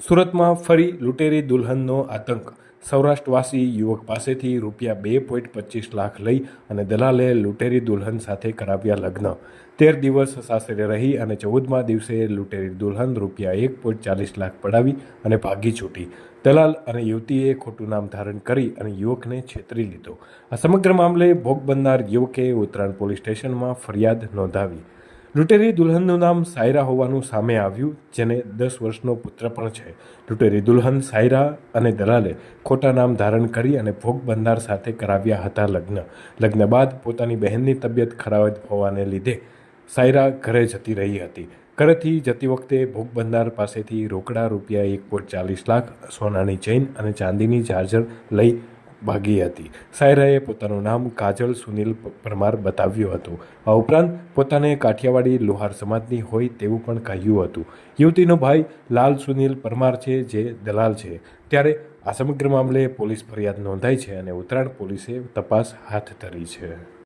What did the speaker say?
સુરતમાં ફરી લૂંટેરી દુલ્હનનો આતંક। સૌરાષ્ટ્રવાસી યુવક પાસેથી રૂપિયા 2.25 લાખ લઈ અને દલાલે લૂંટેરી દુલ્હન સાથે કરાવ્યા લગ્ન। 13 દિવસ સાસરે રહી અને 14મા દિવસે લૂંટેરી દુલ્હન રૂપિયા 1.40 લાખ પડાવી અને ભાગી છૂટી। દલાલ અને યુવતીએ ખોટું નામ ધારણ કરી અને યુવકને છેતરી લીધો। આ સમગ્ર મામલે ભોગ બનનાર યુવકે ઉત્તરાયણ પોલીસ સ્ટેશનમાં ફરિયાદ નોંધાવી। લૂંટેરી દુલ્હનનું નામ સાયરા હોવાનું સામે આવ્યું, જેને 10 વર્ષનો પુત્ર પણ છે। લૂંટેરી દુલ્હન સાયરા અને દલાલે ખોટા નામ ધારણ કરી અને ભોગ બનનાર સાથે કરાવ્યા હતા લગ્ન। લગ્ન બાદ પોતાની બહેનની તબિયત ખરાબ હોવાને લીધે સાયરા ઘરે જતી રહી હતી। ઘરેથી જતી વખતે ભોગ બનનાર પાસેથી રોકડા રૂપિયા 1.40 લાખ, સોનાની ચેઇન અને ચાંદીની ચાર્જર લઈ ભાગી હતી। સાયરાએ પોતાનું નામ કાજલ સુનિલ પરમાર બતાવ્યું હતું। આ ઉપરાંત પોતાને કાઠિયાવાડી લુહાર સમાજની હોય તેવું પણ કહ્યું હતું। યુવતીનો ભાઈ લાલ સુનિલ પરમાર છે, જે દલાલ છે। ત્યારે આ સમગ્ર મામલે પોલીસ ફરિયાદ નોંધાઈ છે અને ઉત્તરાયણ પોલીસે તપાસ હાથ ધરી છે।